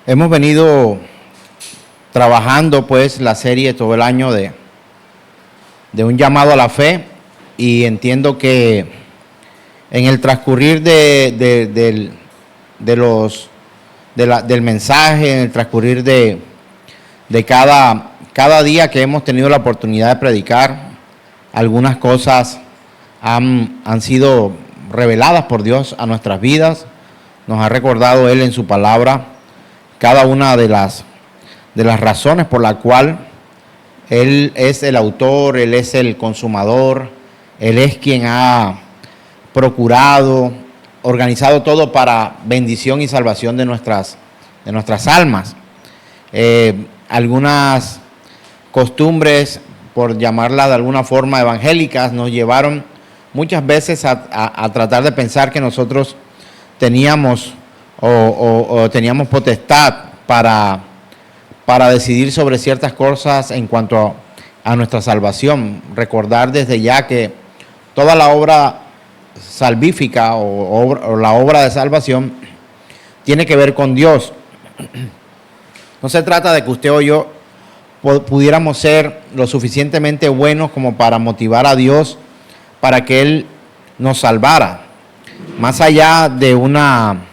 Hemos venido trabajando pues la serie todo el año de un llamado a la fe, y entiendo que en el transcurrir del mensaje, en el transcurrir de cada día que hemos tenido la oportunidad de predicar, algunas cosas han sido reveladas por Dios a nuestras vidas. Nos ha recordado Él en su palabra cada una de las razones por la cual Él es el autor, Él es el consumador, Él es quien ha procurado, organizado todo para bendición y salvación de nuestras almas. Algunas costumbres, por llamarlas de alguna forma evangélicas, nos llevaron muchas veces a tratar de pensar que nosotros teníamos teníamos potestad para decidir sobre ciertas cosas en cuanto a nuestra salvación. Recordar desde ya que toda la obra salvífica o la obra de salvación tiene que ver con Dios. No se trata de que usted o yo pudiéramos ser lo suficientemente buenos como para motivar a Dios para que Él nos salvara. Más allá de una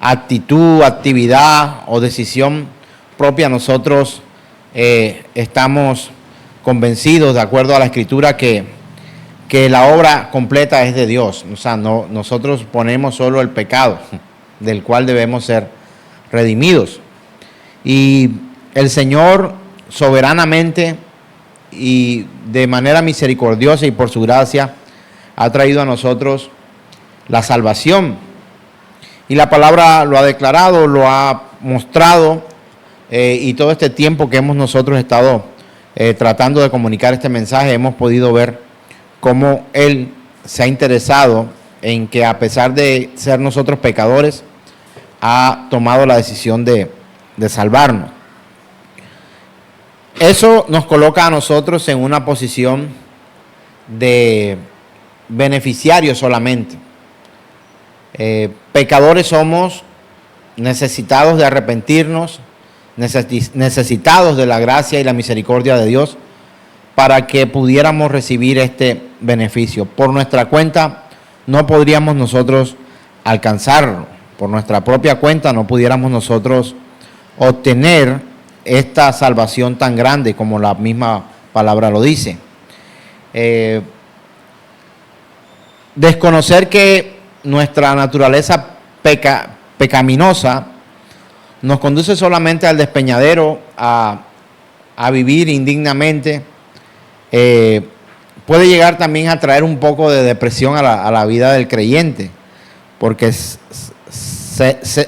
actividad o decisión propia, nosotros estamos convencidos, de acuerdo a la Escritura, que la obra completa es de Dios. O sea, nosotros ponemos solo el pecado, del cual debemos ser redimidos. Y el Señor soberanamente y de manera misericordiosa y por su gracia ha traído a nosotros la salvación. Y la palabra lo ha declarado, lo ha mostrado, y todo este tiempo que nosotros estado tratando de comunicar este mensaje, hemos podido ver cómo Él se ha interesado en que, a pesar de ser nosotros pecadores, ha tomado la decisión de salvarnos. Eso nos coloca a nosotros en una posición de beneficiarios solamente. Pecadores somos, necesitados de arrepentirnos, necesitados de la gracia y la misericordia de Dios para que pudiéramos recibir este beneficio. Por nuestra cuenta no podríamos nosotros alcanzarlo. Por nuestra propia cuenta no pudiéramos nosotros obtener esta salvación tan grande como la misma palabra lo dice. Desconocer que nuestra naturaleza pecaminosa nos conduce solamente al despeñadero, a vivir indignamente, puede llegar también a traer un poco de depresión a la vida del creyente, porque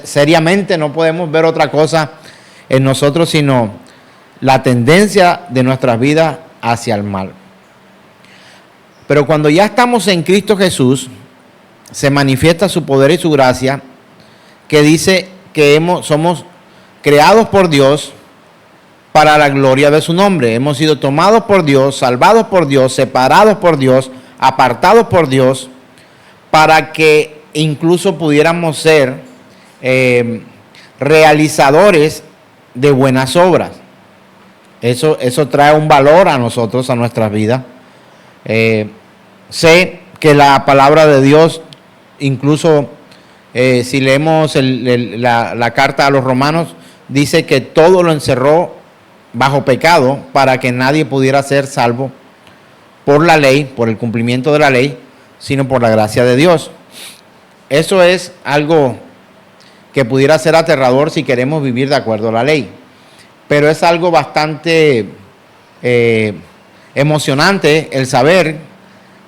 seriamente no podemos ver otra cosa en nosotros sino la tendencia de nuestras vidas hacia el mal. Pero cuando ya estamos en Cristo Jesús, se manifiesta su poder y su gracia, que dice que somos creados por Dios para la gloria de su nombre. Hemos sido tomados por Dios, salvados por Dios, separados por Dios, apartados por Dios, para que incluso pudiéramos ser realizadores de buenas obras. Eso trae un valor a nosotros, a nuestras vidas. Sé que la palabra de Dios, incluso si leemos la carta a los romanos, dice que todo lo encerró bajo pecado para que nadie pudiera ser salvo por la ley, por el cumplimiento de la ley, sino por la gracia de Dios. Eso es algo que pudiera ser aterrador si queremos vivir de acuerdo a la ley, pero es algo bastante emocionante el saber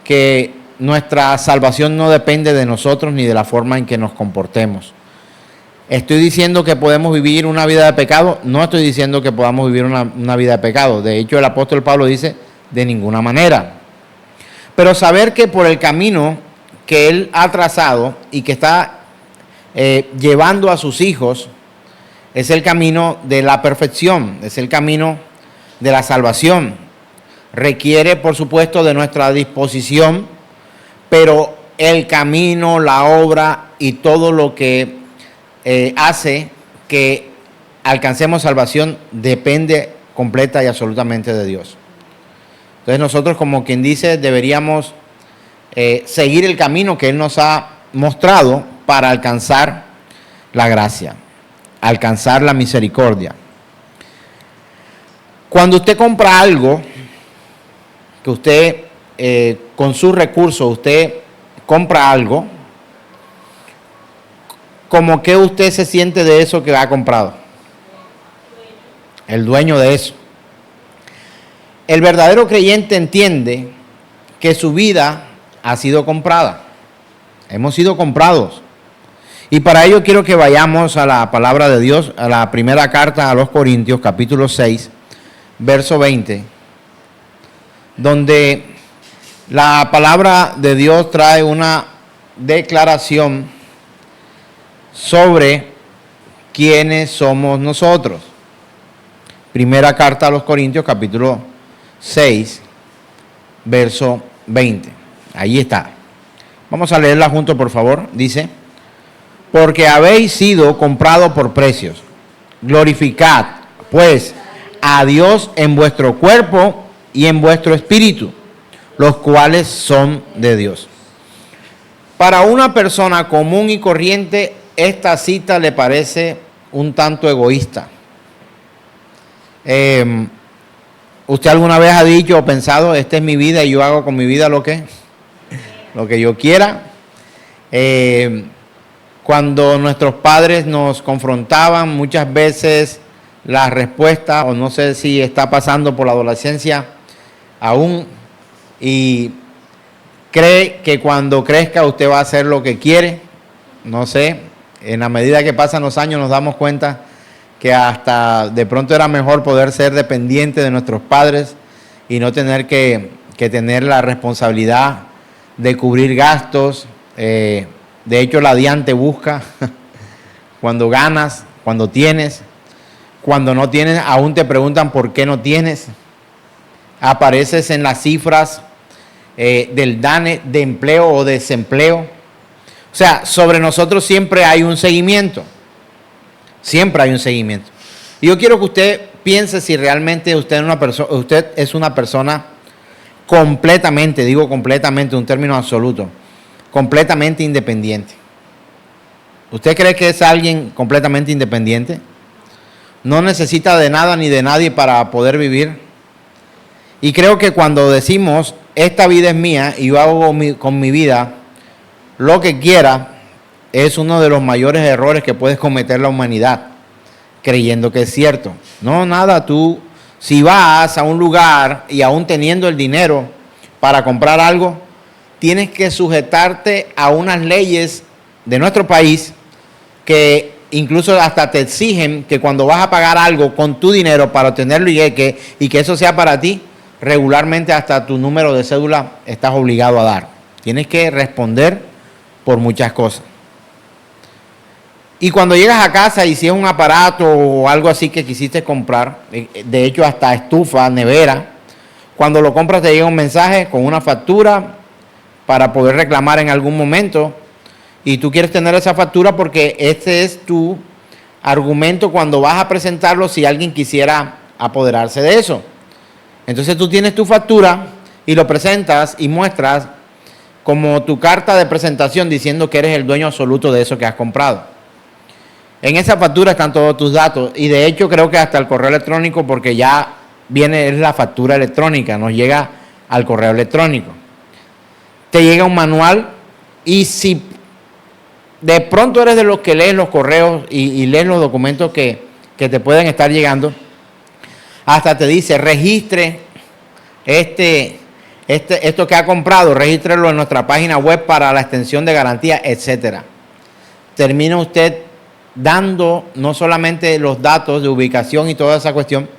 que nuestra salvación no depende de nosotros ni de la forma en que nos comportemos. ¿Estoy diciendo que podemos vivir una vida de pecado? No estoy diciendo que podamos vivir una vida de pecado. De hecho, el apóstol Pablo dice, de ninguna manera. Pero saber que por el camino que él ha trazado y que está llevando a sus hijos, es el camino de la perfección, es el camino de la salvación. Requiere, por supuesto, de nuestra disposición, pero el camino, la obra y todo lo que hace que alcancemos salvación depende completa y absolutamente de Dios. Entonces nosotros, como quien dice, deberíamos seguir el camino que Él nos ha mostrado para alcanzar la gracia, alcanzar la misericordia. Cuando usted compra algo, que usted con sus recursos, usted compra algo, ¿cómo que usted se siente de eso que ha comprado? El dueño de eso. El verdadero creyente entiende que su vida ha sido comprada. Hemos sido comprados. Y para ello quiero que vayamos a la palabra de Dios, a la primera carta a los Corintios, capítulo 6, verso 20, donde la palabra de Dios trae una declaración sobre quiénes somos nosotros. Primera carta a los Corintios, capítulo 6, verso 20. Ahí está. Vamos a leerla juntos, por favor. Dice: porque habéis sido comprados por precios. Glorificad, pues, a Dios en vuestro cuerpo y en vuestro espíritu, los cuales son de Dios. Para una persona común y corriente, esta cita le parece un tanto egoísta. ¿Usted alguna vez ha dicho o pensado, esta es mi vida y yo hago con mi vida lo que yo quiera? Cuando nuestros padres nos confrontaban, muchas veces la respuesta, o no sé si está pasando por la adolescencia aún, y cree que cuando crezca usted va a hacer lo que quiere. No sé, en la medida que pasan los años nos damos cuenta que hasta de pronto era mejor poder ser dependiente de nuestros padres y no tener que tener la responsabilidad de cubrir gastos. De hecho, la DIAN te busca cuando ganas, cuando tienes, cuando no tienes, aún te preguntan por qué no tienes. Apareces en las cifras del DANE de empleo o desempleo. O sea, sobre nosotros siempre hay un seguimiento. Siempre hay un seguimiento. Y yo quiero que usted piense si realmente usted es una persona completamente, digo completamente, un término absoluto, completamente independiente. ¿Usted cree que es alguien completamente independiente? No necesita de nada ni de nadie para poder vivir. Y creo que cuando decimos, esta vida es mía y yo hago con mi vida lo que quiera, es uno de los mayores errores que puede cometer la humanidad, creyendo que es cierto. No, nada, tú, si vas a un lugar y aún teniendo el dinero para comprar algo, tienes que sujetarte a unas leyes de nuestro país que incluso hasta te exigen que cuando vas a pagar algo con tu dinero para obtenerlo y que eso sea para ti, regularmente hasta tu número de cédula estás obligado a dar. Tienes que responder por muchas cosas. Y cuando llegas a casa y si es un aparato o algo así que quisiste comprar, de hecho hasta estufa, nevera, cuando lo compras te llega un mensaje con una factura para poder reclamar en algún momento y tú quieres tener esa factura porque este es tu argumento cuando vas a presentarlo si alguien quisiera apoderarse de eso. Entonces tú tienes tu factura y lo presentas y muestras como tu carta de presentación diciendo que eres el dueño absoluto de eso que has comprado. En esa factura están todos tus datos y de hecho creo que hasta el correo electrónico, porque ya viene, es la factura electrónica, nos llega al correo electrónico. Te llega un manual y si de pronto eres de los que lees los correos y lees los documentos que te pueden estar llegando, hasta te dice registre esto que ha comprado, regístrelo en nuestra página web para la extensión de garantía, etcétera. Termina usted dando no solamente los datos de ubicación y toda esa cuestión,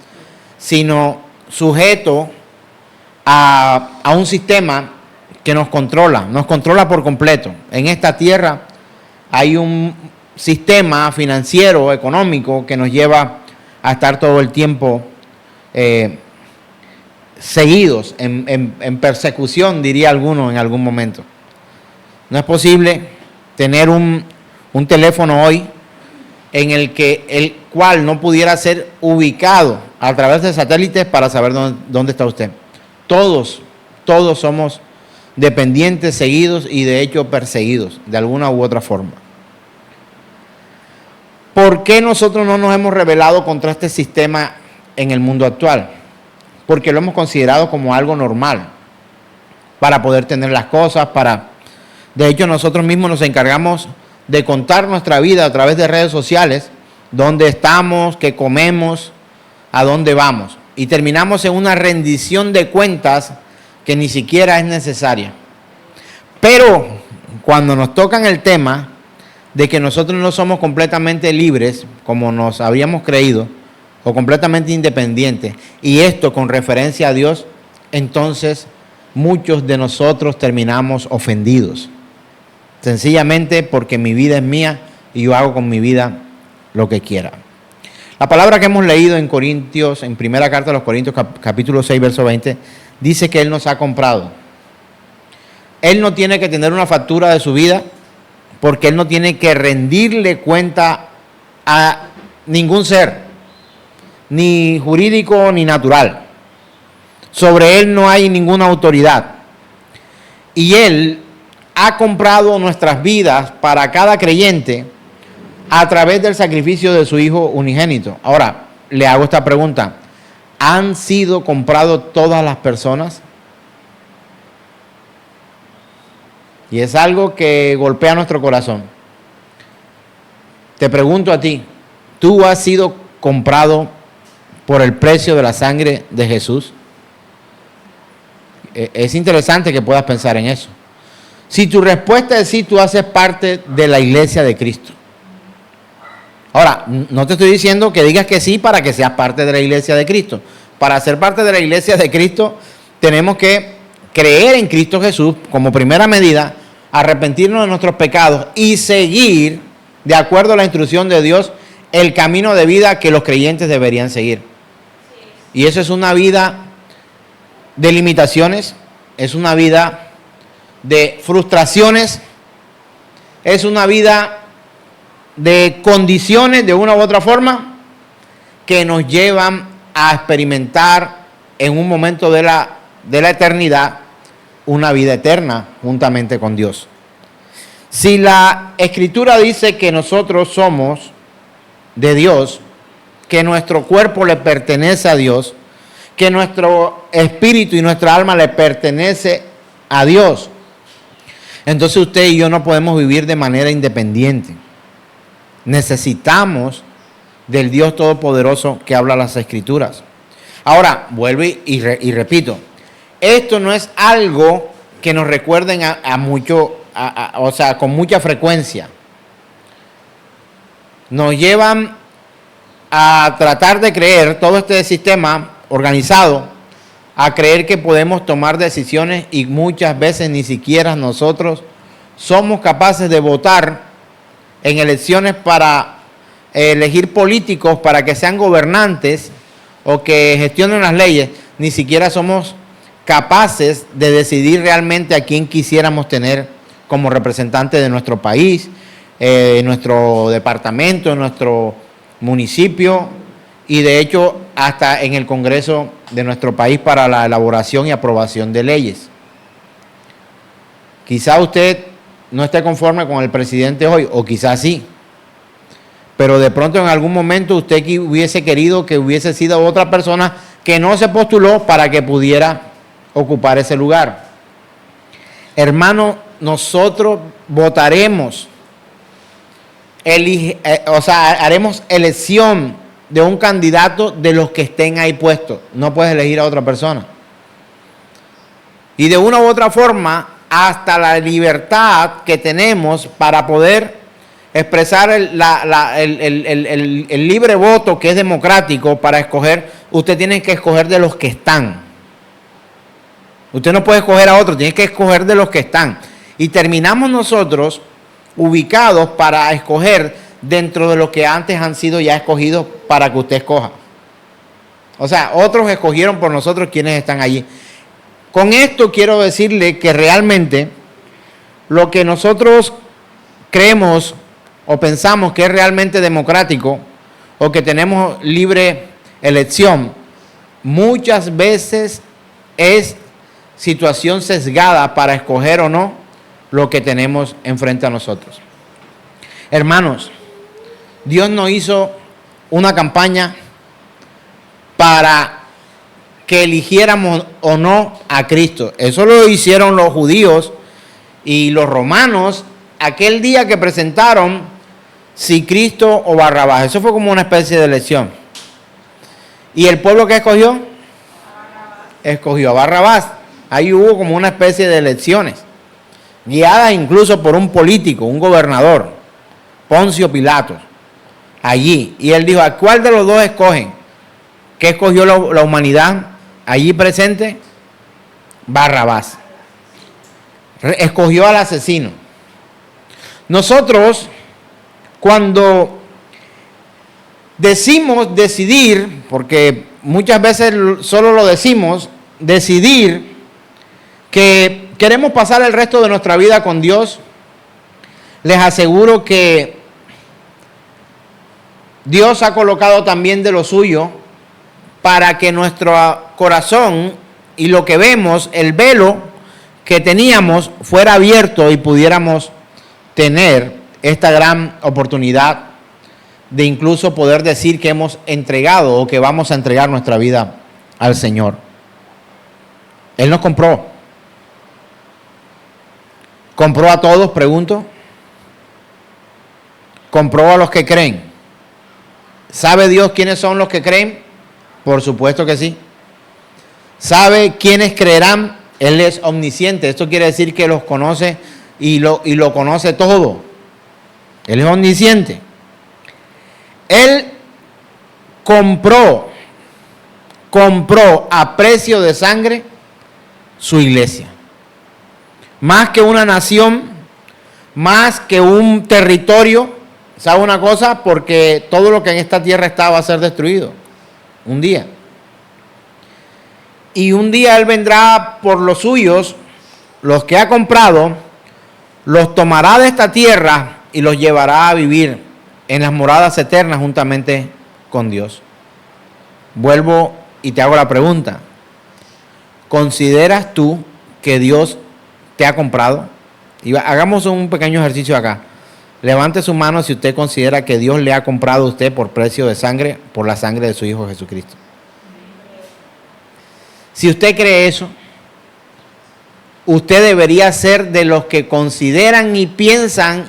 sino sujeto a un sistema que nos controla por completo. En esta tierra hay un sistema financiero, económico, que nos lleva a estar todo el tiempo seguidos, en persecución, diría alguno en algún momento. No es posible tener un teléfono hoy en el cual no pudiera ser ubicado a través de satélites para saber dónde está usted. Todos somos dependientes, seguidos y de hecho perseguidos de alguna u otra forma. ¿Por qué nosotros no nos hemos rebelado contra este sistema en el mundo actual? Porque lo hemos considerado como algo normal para poder tener las cosas, De hecho, nosotros mismos nos encargamos de contar nuestra vida a través de redes sociales, dónde estamos, qué comemos, a dónde vamos. Y terminamos en una rendición de cuentas que ni siquiera es necesaria. Pero cuando nos tocan el tema de que nosotros no somos completamente libres, como nos habíamos creído, o completamente independientes, y esto con referencia a Dios, entonces muchos de nosotros terminamos ofendidos. Sencillamente porque mi vida es mía y yo hago con mi vida lo que quiera. La palabra que hemos leído en Corintios, en primera carta a los Corintios, capítulo 6, verso 20, dice que Él nos ha comprado. Él no tiene que tener una factura de su vida porque Él no tiene que rendirle cuenta a ningún ser, ni jurídico ni natural. Sobre Él no hay ninguna autoridad. Y Él ha comprado nuestras vidas para cada creyente a través del sacrificio de su Hijo unigénito. Ahora, le hago esta pregunta. ¿Han sido comprados todas las personas? Y es algo que golpea nuestro corazón. Te pregunto a ti, ¿tú has sido comprado por el precio de la sangre de Jesús? Es interesante que puedas pensar en eso. Si tu respuesta es sí, tú haces parte de la iglesia de Cristo. Ahora, no te estoy diciendo que digas que sí para que seas parte de la iglesia de Cristo. Para ser parte de la iglesia de Cristo, tenemos que creer en Cristo Jesús como primera medida, arrepentirnos de nuestros pecados y seguir, de acuerdo a la instrucción de Dios, el camino de vida que los creyentes deberían seguir. Y eso es una vida de limitaciones, es una vida de frustraciones, es una vida de condiciones de una u otra forma que nos llevan a experimentar en un momento de la eternidad una vida eterna juntamente con Dios. Si la Escritura dice que nosotros somos de Dios, que nuestro cuerpo le pertenece a Dios, que nuestro espíritu y nuestra alma le pertenece a Dios, entonces usted y yo no podemos vivir de manera independiente. Necesitamos del Dios Todopoderoso que habla las Escrituras. Ahora, vuelvo y repito, esto no es algo que nos recuerden o sea, con mucha frecuencia. Nos llevan a tratar de creer todo este sistema organizado, a creer que podemos tomar decisiones y muchas veces ni siquiera nosotros somos capaces de votar en elecciones para elegir políticos para que sean gobernantes o que gestionen las leyes. Ni siquiera somos capaces de decidir realmente a quién quisiéramos tener como representante de nuestro país, nuestro departamento, nuestro municipio y de hecho hasta en el Congreso de nuestro país para la elaboración y aprobación de leyes. Quizá usted no esté conforme con el presidente hoy, o quizás sí, pero de pronto en algún momento usted hubiese querido que hubiese sido otra persona que no se postuló para que pudiera ocupar ese lugar. Hermano, nosotros votaremos, haremos elección de un candidato de los que estén ahí puestos. No puedes elegir a otra persona. Y de una u otra forma, hasta la libertad que tenemos para poder expresar el libre voto que es democrático para escoger, usted tiene que escoger de los que están. Usted no puede escoger a otro, tiene que escoger de los que están. Y terminamos nosotros ubicados para escoger dentro de lo que antes han sido ya escogidos para que usted escoja. O sea, otros escogieron por nosotros quienes están allí. Con esto quiero decirle que realmente lo que nosotros creemos o pensamos que es realmente democrático o que tenemos libre elección, muchas veces es situación sesgada para escoger o no lo que tenemos enfrente a nosotros. Hermanos, Dios no hizo una campaña para que eligiéramos o no a Cristo. Eso lo hicieron los judíos y los romanos aquel día que presentaron si Cristo o Barrabás. Eso fue como una especie de elección. ¿Y el pueblo que escogió? Escogió a Barrabás. Ahí hubo como una especie de elecciones, guiadas incluso por un político, un gobernador, Poncio Pilato, allí. Y él dijo, ¿a cuál de los dos escogen? ¿Qué escogió la humanidad allí presente? Barrabás. Escogió al asesino. Nosotros, cuando decimos decidir, porque muchas veces solo lo decimos, decidir que queremos pasar el resto de nuestra vida con Dios, les aseguro que Dios ha colocado también de lo suyo para que nuestro corazón y lo que vemos, el velo que teníamos, fuera abierto y pudiéramos tener esta gran oportunidad de incluso poder decir que hemos entregado o que vamos a entregar nuestra vida al Señor. Él nos compró. ¿Compró a todos? Pregunto. ¿Compró a los que creen? ¿Sabe Dios quiénes son los que creen? Por supuesto que sí. ¿Sabe quiénes creerán? Él es omnisciente. Esto quiere decir que los conoce y lo conoce todo. Él es omnisciente. Él compró a precio de sangre su iglesia. Más que una nación, más que un territorio. ¿Sabe una cosa? Porque todo lo que en esta tierra está va a ser destruido. Un día. Y un día Él vendrá por los suyos, los que ha comprado, los tomará de esta tierra y los llevará a vivir en las moradas eternas juntamente con Dios. Vuelvo y te hago la pregunta. ¿Consideras tú que Dios te ha comprado? Y hagamos un pequeño ejercicio acá. Levante su mano si usted considera que Dios le ha comprado a usted por precio de sangre, por la sangre de su Hijo Jesucristo. Si usted cree eso, usted debería ser de los que consideran y piensan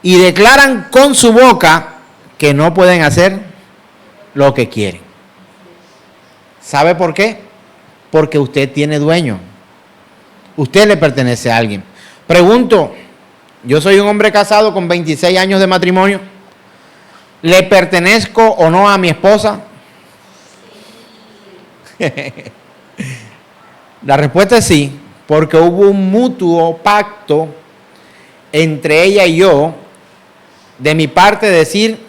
y declaran con su boca que no pueden hacer lo que quieren. ¿Sabe por qué? Porque usted tiene dueño. Usted le pertenece a alguien. Pregunto, yo soy un hombre casado con 26 años de matrimonio. ¿Le pertenezco o no a mi esposa? La respuesta es sí, porque hubo un mutuo pacto entre ella y yo, de mi parte decir,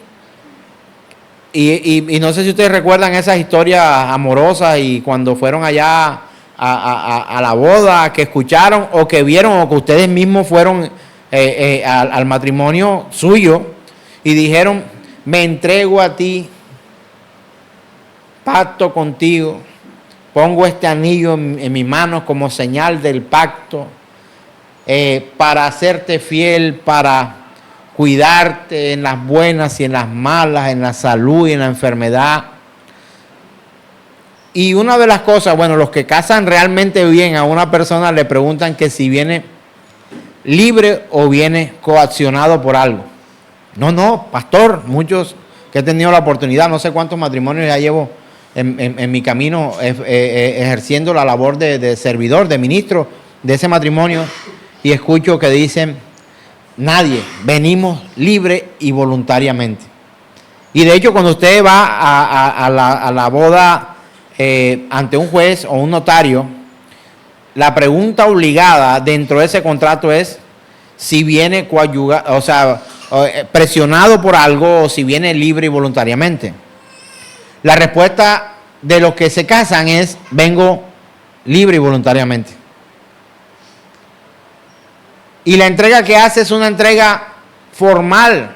y no sé si ustedes recuerdan esas historias amorosas y cuando fueron allá a la boda, que escucharon o que vieron o que ustedes mismos fueron al matrimonio suyo y dijeron, me entrego a ti, pacto contigo, pongo este anillo en mi mano como señal del pacto para hacerte fiel, para cuidarte en las buenas y en las malas, en la salud y en la enfermedad. Y una de las cosas, bueno, los que casan realmente bien a una persona le preguntan que si viene libre o viene coaccionado por algo. No, pastor, muchos que he tenido la oportunidad, no sé cuántos matrimonios ya llevo en mi camino ejerciendo la labor de servidor, de ministro de ese matrimonio, y escucho que dicen, nadie, venimos libre y voluntariamente. Y de hecho cuando usted va a la boda ante un juez o un notario, la pregunta obligada dentro de ese contrato es si viene coadyugado, o sea, presionado por algo o si viene libre y voluntariamente. La respuesta de los que se casan es, vengo libre y voluntariamente. Y la entrega que hace es una entrega formal,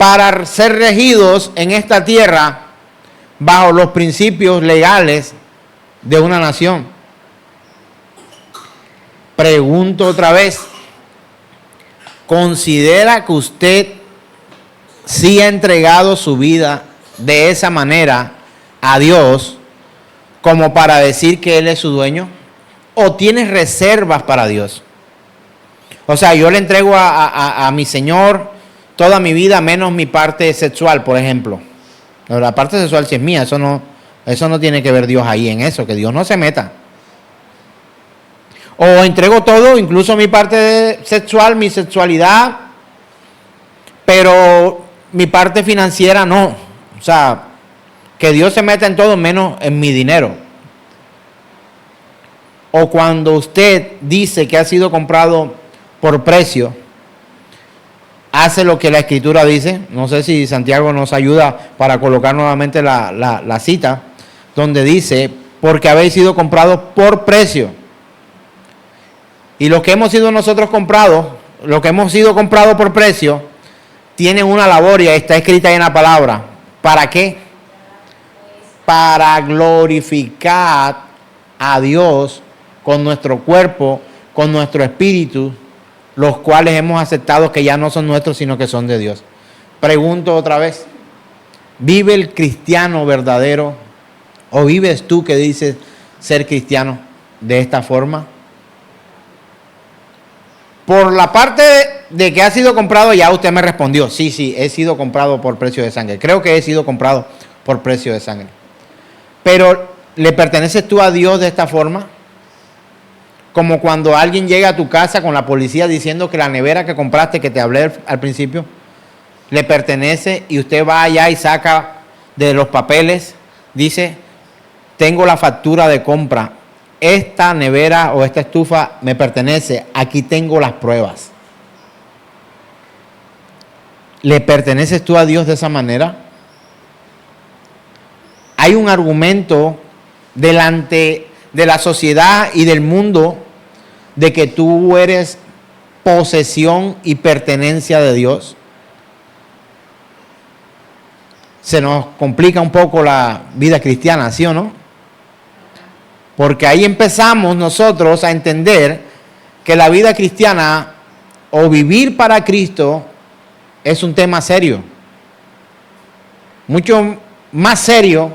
para ser regidos en esta tierra bajo los principios legales de una nación. Pregunto otra vez, ¿considera que usted sí ha entregado su vida de esa manera a Dios como para decir que Él es su dueño? ¿O tienes reservas para Dios? O sea, yo le entrego a mi Señor toda mi vida menos mi parte sexual, por ejemplo. La parte sexual sí es mía, eso no tiene que ver Dios ahí en eso, que Dios no se meta. O entrego todo, incluso mi parte sexual, mi sexualidad, pero mi parte financiera no. O sea, que Dios se meta en todo menos en mi dinero. O cuando usted dice que ha sido comprado por precio, hace lo que la Escritura dice. No sé si Santiago nos ayuda para colocar nuevamente la cita, donde dice, porque habéis sido comprados por precio. Y lo que hemos sido nosotros comprados, lo que hemos sido comprados por precio, tiene una labor y está escrita ahí en la palabra. ¿Para qué? Para glorificar a Dios con nuestro cuerpo, con nuestro espíritu, los cuales hemos aceptado que ya no son nuestros, sino que son de Dios. Pregunto otra vez, ¿vive el cristiano verdadero o vives tú que dices ser cristiano de esta forma? Por la parte de que ha sido comprado, ya usted me respondió, sí, he sido comprado por precio de sangre. Creo que he sido comprado por precio de sangre. Pero, ¿le perteneces tú a Dios de esta forma? Como cuando alguien llega a tu casa con la policía diciendo que la nevera que compraste, que te hablé al principio, le pertenece y usted va allá y saca de los papeles, dice, tengo la factura de compra. Esta nevera o esta estufa me pertenece, aquí tengo las pruebas. ¿Le perteneces tú a Dios de esa manera? Hay un argumento delante de la sociedad y del mundo de que tú eres posesión y pertenencia de Dios. Se nos complica un poco la vida cristiana, ¿sí o no? Porque ahí empezamos nosotros a entender que la vida cristiana o vivir para Cristo es un tema serio. Mucho más serio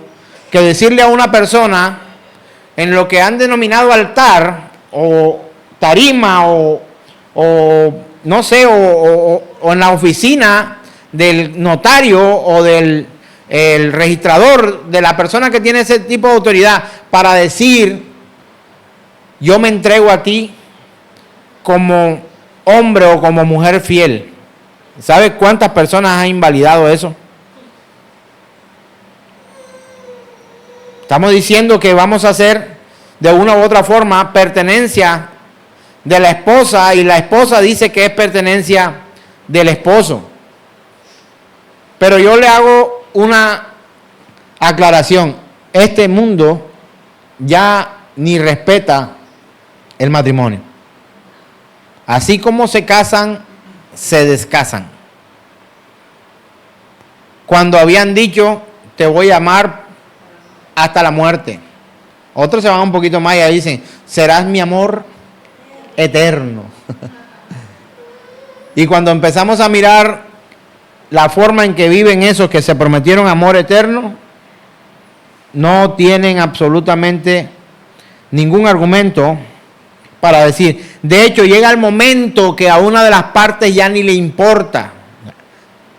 que decirle a una persona en lo que han denominado altar o tarima o no sé, o en la oficina del notario o del el registrador, de la persona que tiene ese tipo de autoridad, para decir, yo me entrego a ti como hombre o como mujer fiel. ¿Sabe cuántas personas han invalidado eso? Estamos diciendo que vamos a hacer de una u otra forma pertenencia de la esposa y la esposa dice que es pertenencia del esposo. Pero yo le hago una aclaración. Este mundo ya ni respeta el matrimonio. Así como se casan, se descasan. Cuando habían dicho, te voy a amar hasta la muerte. Otros se van un poquito más y ahí dicen, serás mi amor eterno. Y cuando empezamos a mirar la forma en que viven esos que se prometieron amor eterno, no tienen absolutamente ningún argumento para decir. De hecho, llega el momento que a una de las partes ya ni le importa.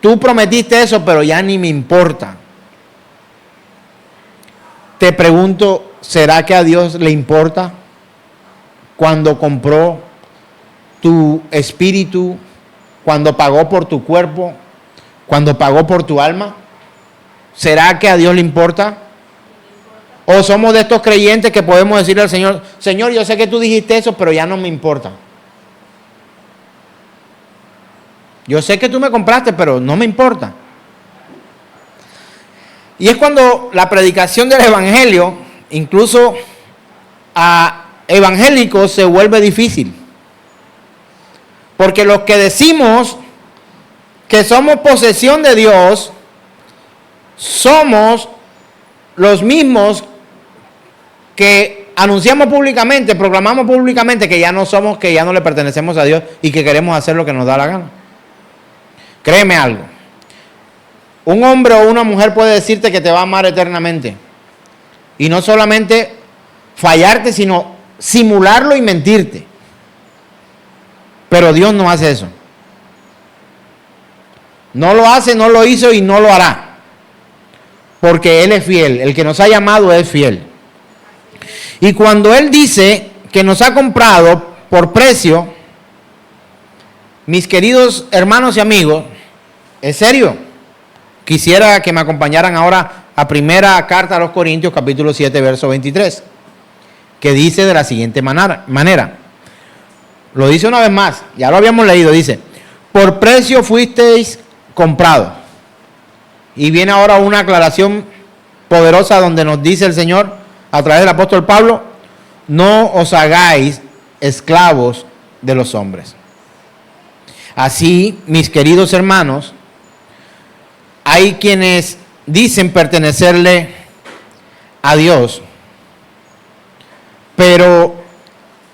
Tú prometiste eso, pero ya ni me importa. Te pregunto, ¿será que a Dios le importa cuando compró tu espíritu, cuando pagó por tu cuerpo, cuando pagó por tu alma? ¿Será que a Dios le importa? ¿O somos de estos creyentes que podemos decirle al Señor, Señor, yo sé que tú dijiste eso, pero ya no me importa? Yo sé que tú me compraste, pero no me importa. Y es cuando la predicación del evangelio, incluso a evangélicos, se vuelve difícil. Porque los que decimos que somos posesión de Dios, somos los mismos que anunciamos públicamente, proclamamos públicamente que ya no somos, que ya no le pertenecemos a Dios y que queremos hacer lo que nos da la gana. Créeme algo. Un hombre o una mujer puede decirte que te va a amar eternamente. Y no solamente fallarte, sino simularlo y mentirte. Pero Dios no hace eso. No lo hace, no lo hizo y no lo hará. Porque Él es fiel. El que nos ha llamado es fiel. Y cuando Él dice que nos ha comprado por precio, mis queridos hermanos y amigos, es serio. Quisiera que me acompañaran ahora a primera carta a los Corintios, capítulo 7, verso 23, que dice de la siguiente manera. Lo dice una vez más, ya lo habíamos leído, dice, por precio fuisteis comprados. Y viene ahora una aclaración poderosa donde nos dice el Señor, a través del apóstol Pablo, no os hagáis esclavos de los hombres. Así, mis queridos hermanos, hay quienes dicen pertenecerle a Dios, pero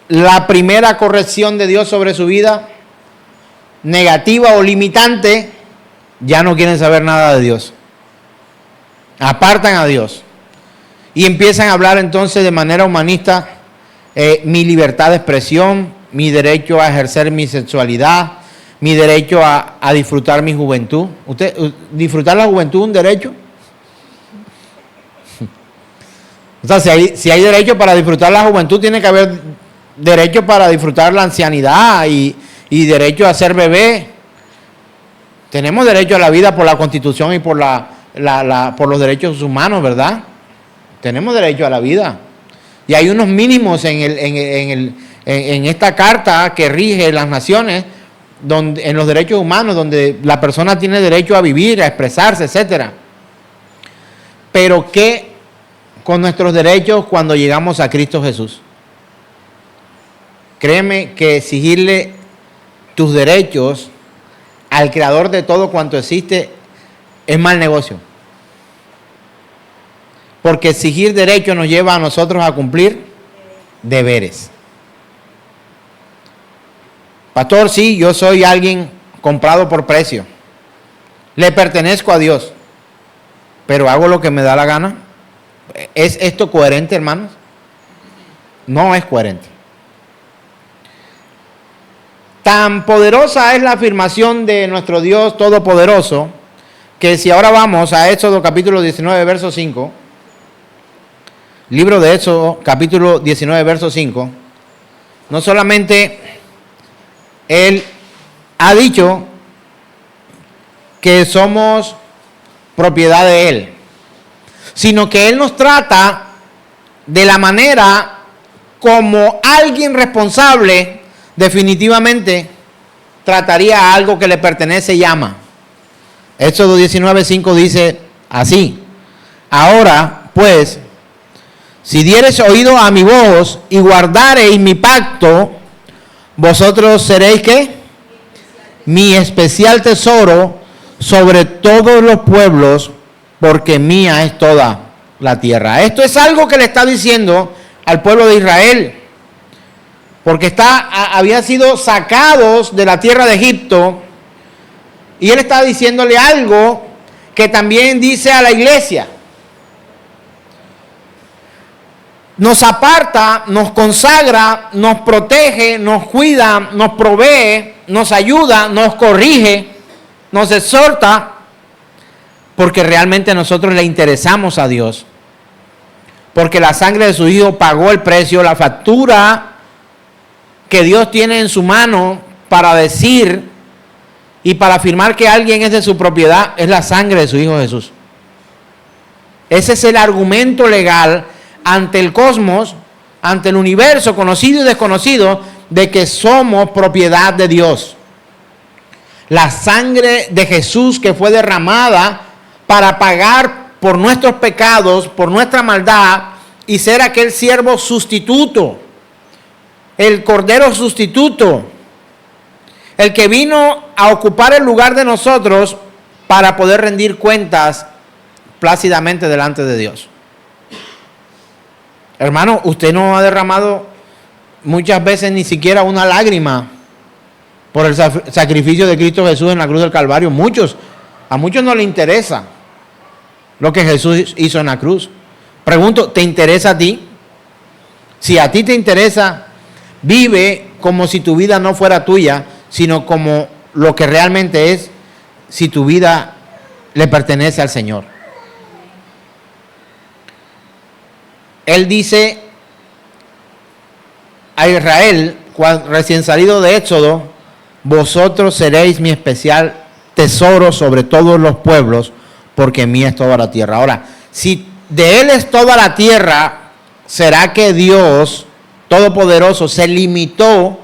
la primera corrección de Dios sobre su vida, negativa o limitante, ya no quieren saber nada de Dios. Apartan a Dios y empiezan a hablar entonces de manera humanista, mi libertad de expresión, mi derecho a ejercer mi sexualidad, mi derecho a disfrutar mi juventud. ¿Disfrutar la juventud es un derecho? O sea, si hay derecho para disfrutar la juventud, tiene que haber derecho para disfrutar la ancianidad y derecho a ser bebé. Tenemos derecho a la vida por la Constitución y por por los derechos humanos, ¿verdad? Tenemos derecho a la vida. Y hay unos mínimos en esta carta que rige las naciones, en los derechos humanos, donde la persona tiene derecho a vivir, a expresarse, etc. Pero ¿qué con nuestros derechos cuando llegamos a Cristo Jesús? Créeme que exigirle tus derechos al creador de todo cuanto existe es mal negocio. Porque exigir derechos nos lleva a nosotros a cumplir deberes. Pastor, sí, yo soy alguien comprado por precio. Le pertenezco a Dios, pero hago lo que me da la gana. ¿Es esto coherente, hermanos? No es coherente. Tan poderosa es la afirmación de nuestro Dios Todopoderoso, que si ahora vamos a Éxodo capítulo 19, verso 5, libro de Éxodo capítulo 19, verso 5, no solamente Él ha dicho que somos propiedad de Él, sino que Él nos trata de la manera como alguien responsable definitivamente trataría a algo que le pertenece y ama. Éxodo 19:5 dice así: ahora pues, si diereis oído a mi voz y guardareis mi pacto, vosotros seréis ¿qué? Mi especial tesoro sobre todos los pueblos, porque mía es toda la tierra. Esto es algo que le está diciendo al pueblo de Israel, porque habían sido sacados de la tierra de Egipto, y él está diciéndole algo que también dice a la iglesia. Nos aparta, nos consagra, nos protege, nos cuida, nos provee, nos ayuda, nos corrige, nos exhorta, porque realmente a nosotros le interesamos a Dios. Porque la sangre de su Hijo pagó el precio, la factura que Dios tiene en su mano para decir y para afirmar que alguien es de su propiedad, es la sangre de su Hijo Jesús. Ese es el argumento legal ante el cosmos, ante el universo conocido y desconocido, de que somos propiedad de Dios. La sangre de Jesús que fue derramada para pagar por nuestros pecados, por nuestra maldad, y ser aquel siervo sustituto, el cordero sustituto, El que vino a ocupar el lugar de nosotros para poder rendir cuentas plácidamente delante de Dios. Hermano, usted no ha derramado muchas veces ni siquiera una lágrima por el sacrificio de Cristo Jesús en la cruz del Calvario. A muchos no les interesa lo que Jesús hizo en la cruz. Pregunto, ¿te interesa a ti? Si a ti te interesa, vive como si tu vida no fuera tuya, sino como lo que realmente es, si tu vida le pertenece al Señor. Él dice a Israel, recién salido de Éxodo, vosotros seréis mi especial tesoro sobre todos los pueblos, porque mía es toda la tierra. Ahora, si de Él es toda la tierra, ¿será que Dios Todopoderoso se limitó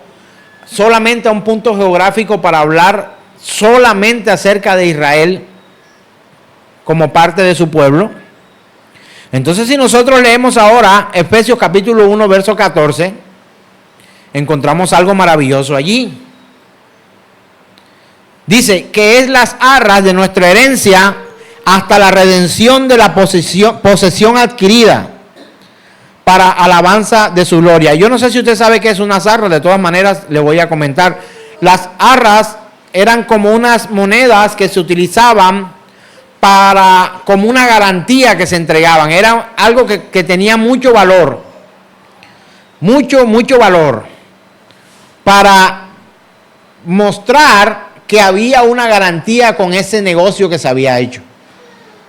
solamente a un punto geográfico para hablar solamente acerca de Israel como parte de su pueblo? Entonces, si nosotros leemos ahora Efesios capítulo 1, verso 14, encontramos algo maravilloso allí. Dice que es las arras de nuestra herencia hasta la redención de la posesión adquirida para alabanza de su gloria. Yo no sé si usted sabe qué es una arras, de todas maneras le voy a comentar. Las arras eran como unas monedas que se utilizaban como una garantía que se entregaban. Era algo que tenía mucho valor, mucho valor, para mostrar que había una garantía con ese negocio que se había hecho.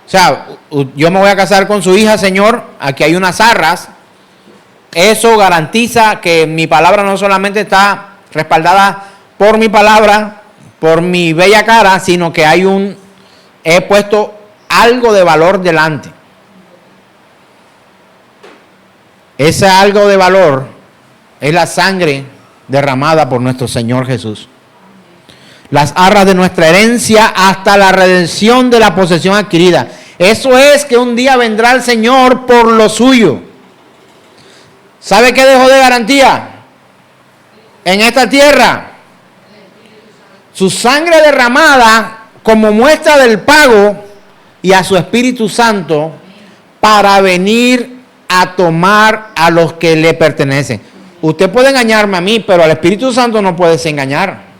O sea, yo me voy a casar con su hija, señor, aquí hay unas arras. Eso garantiza que mi palabra no solamente está respaldada por mi palabra, por mi bella cara, sino que he puesto algo de valor delante. Ese algo de valor es la sangre derramada por nuestro Señor Jesús. Las arras de nuestra herencia hasta la redención de la posesión adquirida. Eso es que un día vendrá el Señor por lo suyo. ¿Sabe qué dejó de garantía en esta tierra? Su sangre derramada como muestra del pago y a su Espíritu Santo para venir a tomar a los que le pertenecen. Usted puede engañarme a mí, pero al Espíritu Santo no puedes engañar.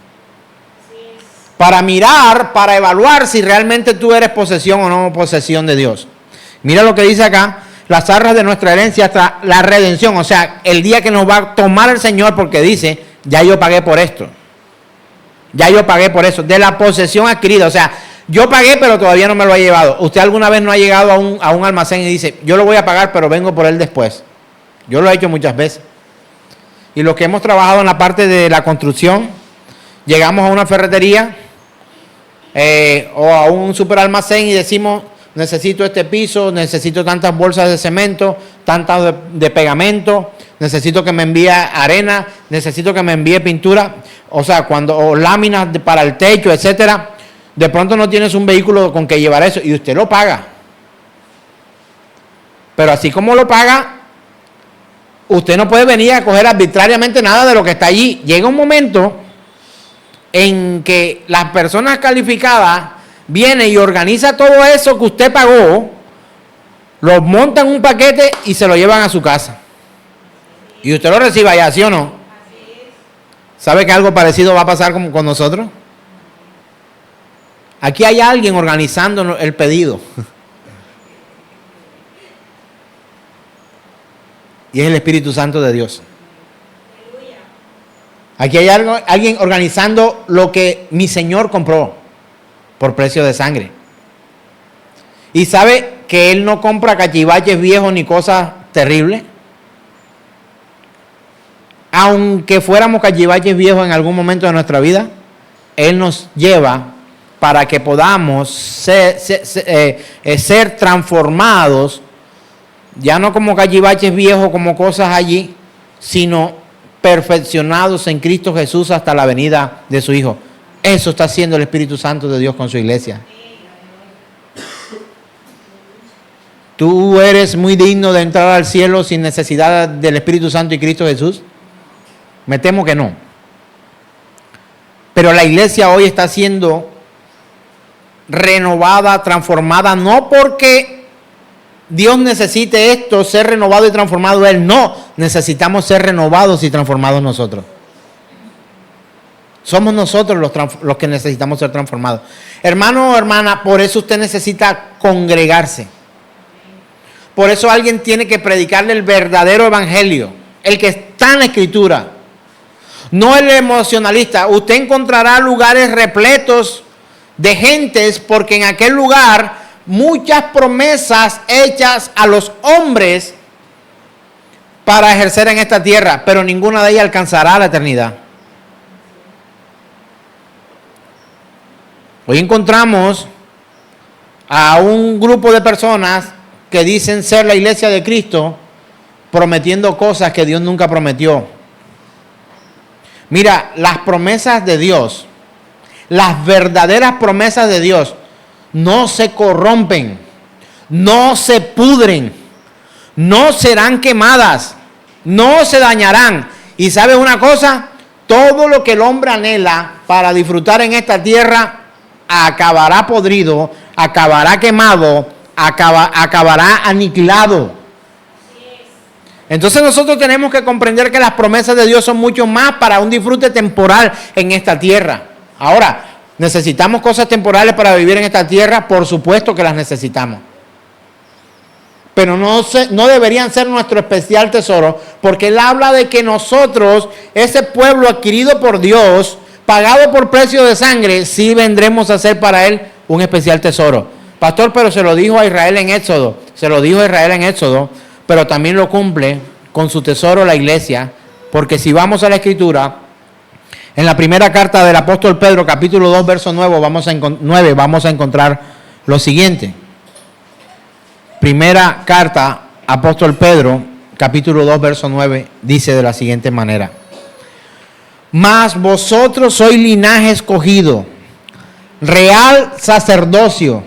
Para mirar, para evaluar si realmente tú eres posesión o no posesión de Dios. Mira lo que dice acá, las arras de nuestra herencia hasta la redención, o sea, el día que nos va a tomar el Señor, porque dice, ya yo pagué por esto. Ya yo pagué por eso, de la posesión adquirida, o sea, yo pagué pero todavía no me lo ha llevado. ¿Usted alguna vez no ha llegado a un almacén y dice, yo lo voy a pagar pero vengo por él después? Yo lo he hecho muchas veces. Y los que hemos trabajado en la parte de la construcción, llegamos a una ferretería o a un superalmacén y decimos, necesito este piso, necesito tantas bolsas de cemento, tantas de pegamento, necesito que me envíe arena, necesito que me envíe pintura, o láminas para el techo, etcétera. De pronto no tienes un vehículo con que llevar eso y usted lo paga. Pero así como lo paga, usted no puede venir a coger arbitrariamente nada de lo que está allí. Llega un momento en que las personas calificadas vienen y organizan todo eso que usted pagó, lo montan en un paquete y se lo llevan a su casa. Y usted lo recibe allá, ¿sí o no? ¿Sabe que algo parecido va a pasar como con nosotros? Aquí hay alguien organizando el pedido. Y es el Espíritu Santo de Dios. Aquí hay alguien organizando lo que mi Señor compró por precio de sangre. Y sabe que Él no compra cachivaches viejos ni cosas terribles. Aunque fuéramos cachivaches viejos en algún momento de nuestra vida, Él nos lleva para que podamos ser transformados, ya no como cachivaches viejos, como cosas allí, sino perfeccionados en Cristo Jesús hasta la venida de su Hijo. Eso está haciendo el Espíritu Santo de Dios con su iglesia. ¿Tú eres muy digno de entrar al cielo sin necesidad del Espíritu Santo y Cristo Jesús? Me temo que no. Pero la iglesia hoy está siendo renovada, transformada, no porque Dios necesite esto, ser renovado y transformado Él, no, necesitamos ser renovados y transformados nosotros. Somos nosotros los que necesitamos ser transformados. Hermano o hermana, por eso usted necesita congregarse. Por eso alguien tiene que predicarle el verdadero evangelio, el que está en la Escritura. No el emocionalista. Usted encontrará lugares repletos de gentes porque en aquel lugar muchas promesas hechas a los hombres para ejercer en esta tierra, pero ninguna de ellas alcanzará la eternidad. Hoy encontramos a un grupo de personas que dicen ser la iglesia de Cristo, prometiendo cosas que Dios nunca prometió. Mira, las promesas de Dios, las verdaderas promesas de Dios, no se corrompen, no se pudren, no serán quemadas, no se dañarán. Y ¿sabes una cosa? Todo lo que el hombre anhela para disfrutar en esta tierra acabará podrido, acabará quemado, acabará aniquilado. Entonces nosotros tenemos que comprender que las promesas de Dios son mucho más para un disfrute temporal en esta tierra. Ahora, ¿necesitamos cosas temporales para vivir en esta tierra? Por supuesto que las necesitamos. Pero no deberían ser nuestro especial tesoro, porque Él habla de que nosotros, ese pueblo adquirido por Dios, pagado por precio de sangre, sí vendremos a ser para Él un especial tesoro. Pastor, pero se lo dijo a Israel en Éxodo, pero también lo cumple con su tesoro la iglesia, porque si vamos a la Escritura, en la primera carta del apóstol Pedro, capítulo 2, verso 9, vamos a encontrar lo siguiente. Primera carta, apóstol Pedro, capítulo 2, verso 9, dice de la siguiente manera: mas vosotros sois linaje escogido, real sacerdocio,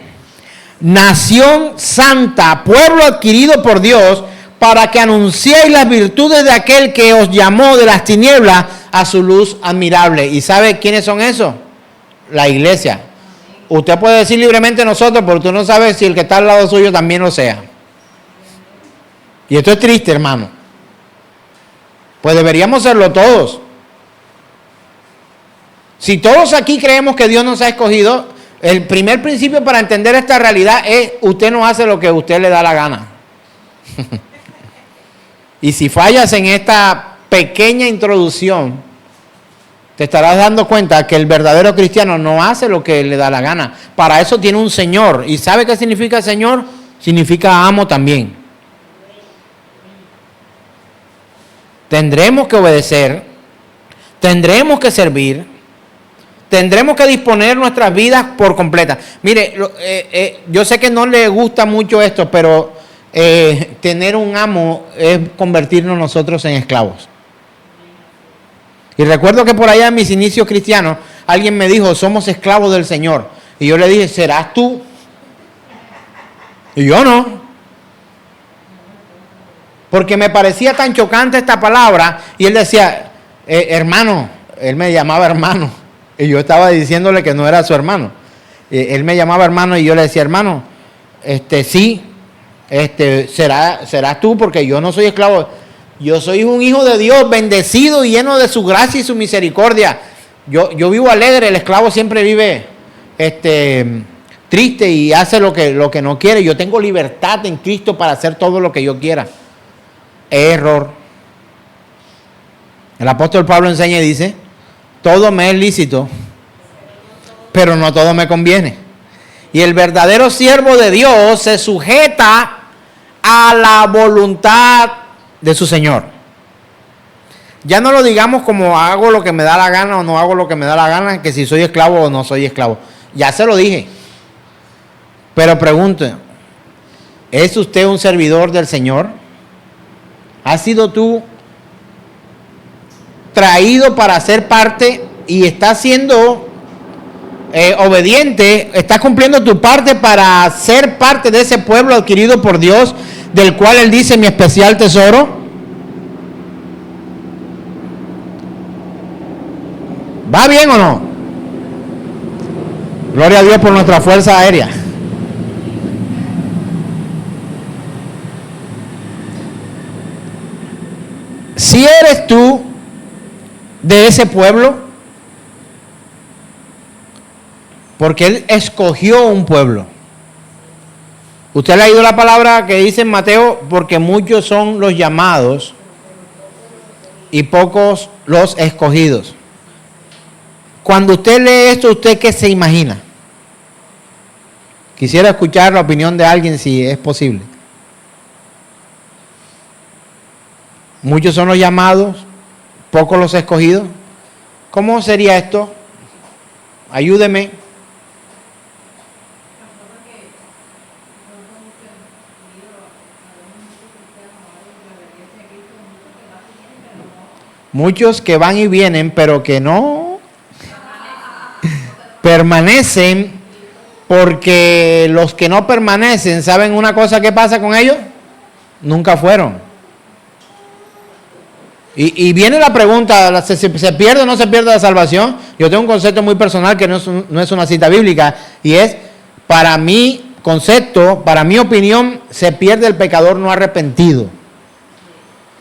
nación santa, pueblo adquirido por Dios, para que anunciéis las virtudes de aquel que os llamó de las tinieblas a su luz admirable. ¿Y sabe quiénes son esos? La iglesia. Usted puede decir libremente nosotros, pero usted no sabe si el que está al lado suyo también lo sea. Y esto es triste, hermano. Pues deberíamos serlo todos. Si todos aquí creemos que Dios nos ha escogido, el primer principio para entender esta realidad es: usted no hace lo que a usted le da la gana. Y si fallas en esta pequeña introducción, te estarás dando cuenta que el verdadero cristiano no hace lo que le da la gana. Para eso tiene un Señor. ¿Y sabe qué significa Señor? Significa amo también. Tendremos que obedecer, tendremos que servir, tendremos que disponer nuestras vidas por completa. Mire, yo sé que no le gusta mucho esto, pero tener un amo es convertirnos nosotros en esclavos. Y recuerdo que por allá en mis inicios cristianos, alguien me dijo: somos esclavos del Señor. Y yo le dije: ¿serás tú? Y yo no. Porque me parecía tan chocante esta palabra. Y él decía: hermano, él me llamaba hermano. Y yo estaba diciéndole que no era su hermano. Él me llamaba hermano y yo le decía: hermano, sí, serás tú, porque yo no soy esclavo. Yo soy un hijo de Dios, bendecido y lleno de su gracia y su misericordia. Yo vivo alegre, el esclavo siempre vive triste y hace lo que no quiere. Yo tengo libertad en Cristo para hacer todo lo que yo quiera. Error. El apóstol Pablo enseña y dice: todo me es lícito, pero no todo me conviene. Y el verdadero siervo de Dios se sujeta a la voluntad de su Señor. Ya no lo digamos como hago lo que me da la gana o no hago lo que me da la gana, que si soy esclavo o no soy esclavo. Ya se lo dije. Pero pregunto, ¿es usted un servidor del Señor? ¿Has sido tú traído para ser parte y estás siendo obediente? ¿Estás cumpliendo tu parte para ser parte de ese pueblo adquirido por Dios, del cual Él dice: mi especial tesoro? ¿Va bien o no? Gloria a Dios por nuestra fuerza aérea. Si eres tú de ese pueblo, porque Él escogió un pueblo. Usted le ha leído la palabra que dice en Mateo, porque muchos son los llamados y pocos los escogidos. Cuando usted lee esto, ¿usted qué se imagina? Quisiera escuchar la opinión de alguien si es posible. Muchos son los llamados, pocos los escogidos. ¿Cómo sería esto? Ayúdeme. Muchos que van y vienen, pero que no permanecen, porque los que no permanecen, ¿saben una cosa que pasa con ellos? Nunca fueron. Y viene la pregunta, ¿se pierde o no se pierde la salvación? Yo tengo un concepto muy personal que no es una cita bíblica, y es, para mi concepto, para mi opinión, se pierde el pecador no arrepentido.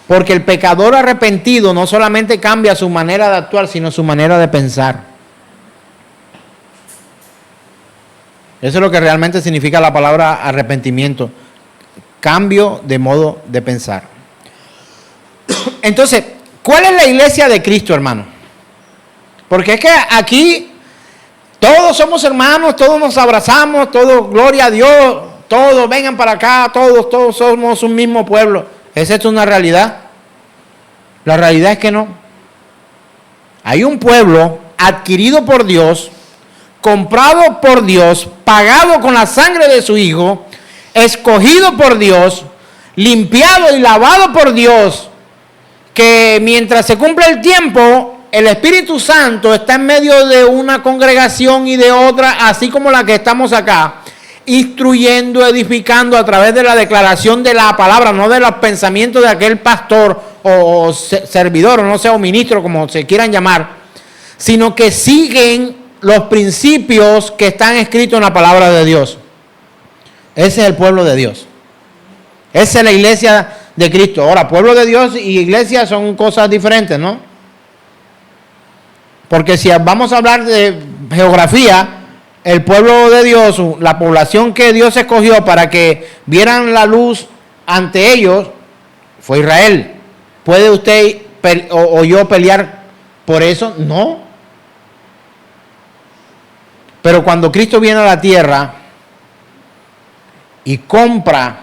Porque el pecador arrepentido no solamente cambia su manera de actuar, sino su manera de pensar. Eso es lo que realmente significa la palabra arrepentimiento. Cambio de modo de pensar. Entonces, ¿cuál es la iglesia de Cristo, hermano? Porque es que aquí todos somos hermanos, todos nos abrazamos, todos, gloria a Dios, todos vengan para acá, todos somos un mismo pueblo. ¿Es esto una realidad? La realidad es que no. Hay un pueblo adquirido por Dios, comprado por Dios, pagado con la sangre de su Hijo, escogido por Dios, limpiado y lavado por Dios, que mientras se cumple el tiempo, el Espíritu Santo está en medio de una congregación y de otra, así como la que estamos acá, instruyendo, edificando a través de la declaración de la palabra, no de los pensamientos de aquel pastor o servidor, o no sé, o ministro, como se quieran llamar, sino que siguen los principios que están escritos en la palabra de Dios. Ese es el pueblo de Dios. Esa es la iglesia de Cristo. Ahora, pueblo de Dios y iglesia son cosas diferentes, ¿no? Porque si vamos a hablar de geografía, el pueblo de Dios, la población que Dios escogió para que vieran la luz ante ellos, fue Israel. ¿Puede usted o yo pelear por eso? No. Pero cuando Cristo viene a la tierra y compra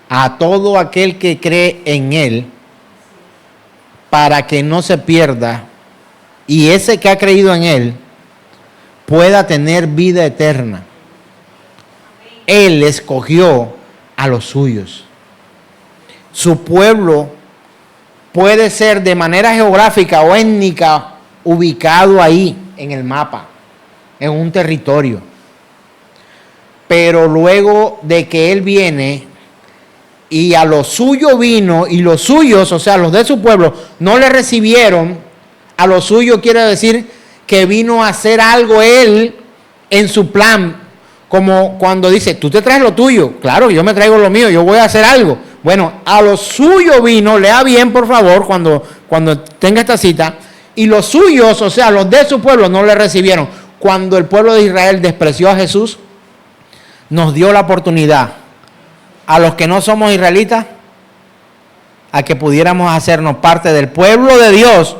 a todo aquel que cree en Él, para que no se pierda, y ese que ha creído en Él pueda tener vida eterna. Él escogió a los suyos. Su pueblo puede ser de manera geográfica o étnica ubicado ahí en el mapa, en un territorio. Pero luego de que Él viene y a lo suyo vino, y los suyos, o sea, los de su pueblo, no le recibieron, a lo suyo quiere decir que vino a hacer algo Él en su plan, como cuando dice, tú te traes lo tuyo, claro, yo me traigo lo mío, yo voy a hacer algo. Bueno, a lo suyo vino, lea bien por favor cuando tenga esta cita, y los suyos, o sea, los de su pueblo no le recibieron. Cuando el pueblo de Israel despreció a Jesús, nos dio la oportunidad a los que no somos israelitas a que pudiéramos hacernos parte del pueblo de Dios,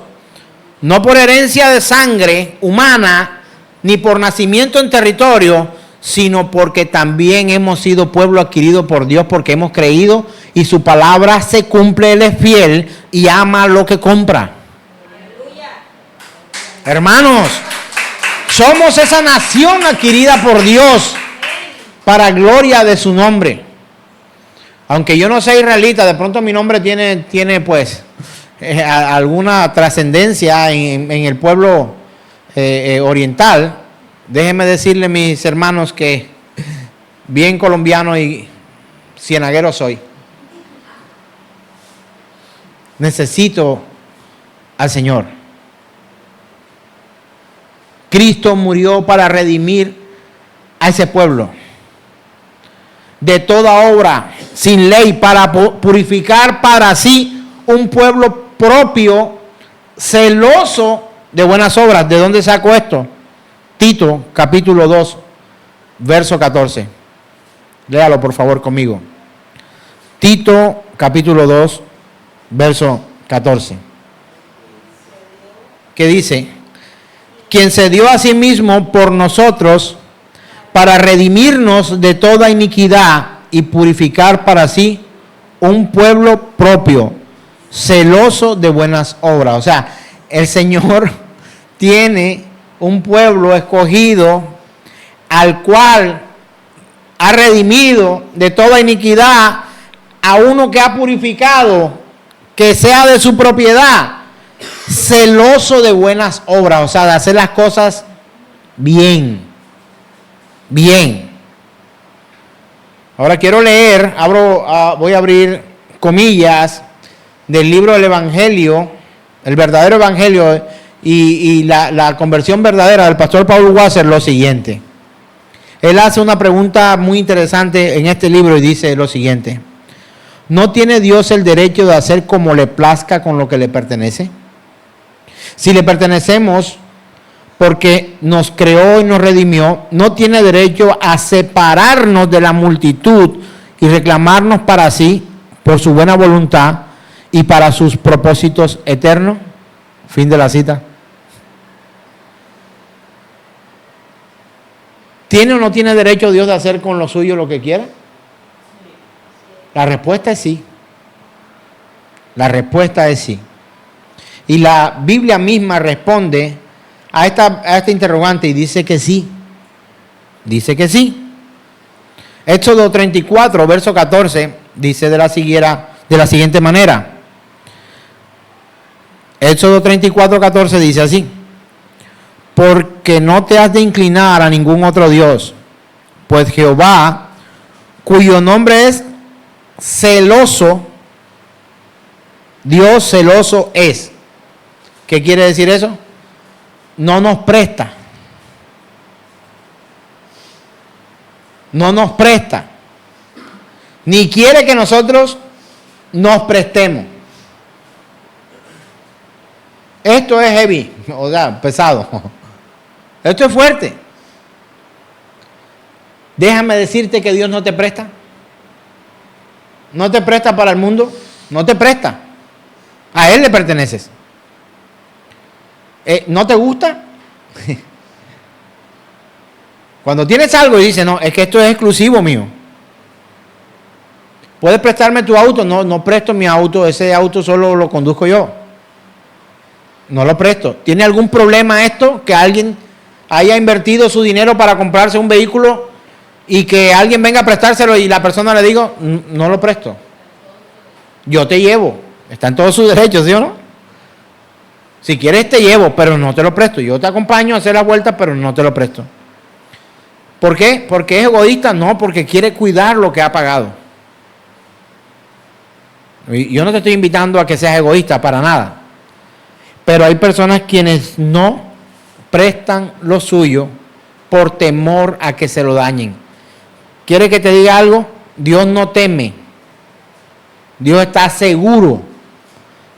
no por herencia de sangre humana, ni por nacimiento en territorio, sino porque también hemos sido pueblo adquirido por Dios, porque hemos creído y su palabra se cumple. Él es fiel y ama lo que compra. ¡Aleluya! Hermanos, somos esa nación adquirida por Dios para gloria de su nombre. Aunque yo no sea israelita, de pronto mi nombre tiene pues alguna trascendencia en el pueblo oriental. Déjenme decirle, mis hermanos, que bien colombiano y cienaguero soy. Necesito al Señor. Cristo murió para redimir a ese pueblo de toda obra sin ley, para purificar para sí un pueblo propio, celoso de buenas obras. ¿De dónde saco esto? Tito, capítulo 2, verso 14. Léalo por favor conmigo. Tito, capítulo 2, verso 14. ¿Qué dice? Quien se dio a sí mismo por nosotros para redimirnos de toda iniquidad y purificar para sí un pueblo propio, celoso de buenas obras. O sea, el Señor tiene un pueblo escogido al cual ha redimido de toda iniquidad, a uno que ha purificado, que sea de su propiedad, celoso de buenas obras, o sea, de hacer las cosas bien. Bien. Ahora quiero leer, voy a abrir comillas del libro del Evangelio, el verdadero Evangelio y la conversión verdadera del pastor Paul Wasser, lo siguiente. Él hace una pregunta muy interesante en este libro y dice lo siguiente: ¿no tiene Dios el derecho de hacer como le plazca con lo que le pertenece? Si le pertenecemos porque nos creó y nos redimió, no tiene derecho a separarnos de la multitud y reclamarnos para sí, por su buena voluntad y para sus propósitos eternos. Fin de la cita. ¿Tiene o no tiene derecho Dios de hacer con lo suyo lo que quiera? La respuesta es sí. La respuesta es sí. Y la Biblia misma responde a esta interrogante y dice que sí. Dice que sí. Éxodo 34, verso 14, dice de la siguiente manera. Éxodo 34, 14 dice así: porque no te has de inclinar a ningún otro Dios, pues Jehová, cuyo nombre es celoso, Dios celoso es. ¿Qué quiere decir eso? No nos presta. No nos presta. Ni quiere que nosotros nos prestemos. Esto es heavy, o sea, pesado. Esto es fuerte. Déjame decirte que Dios no te presta. No te presta para el mundo. No te presta. A Él le perteneces. ¿No te gusta? Cuando tienes algo y dices, no, es que esto es exclusivo mío. ¿Puedes prestarme tu auto? No, no presto mi auto, ese auto solo lo conduzco yo. No lo presto. ¿Tiene algún problema esto? Que alguien haya invertido su dinero para comprarse un vehículo y que alguien venga a prestárselo y la persona le diga, no lo presto. Yo te llevo. Está en todos sus derechos, ¿sí o no? Si quieres te llevo, pero no te lo presto. Yo te acompaño a hacer la vuelta, pero no te lo presto. ¿Por qué? ¿Porque es egoísta? No, porque quiere cuidar lo que ha pagado. Yo no te estoy invitando a que seas egoísta, para nada. Pero hay personas quienes no prestan lo suyo por temor a que se lo dañen. ¿Quiere que te diga algo? Dios no teme. Dios está seguro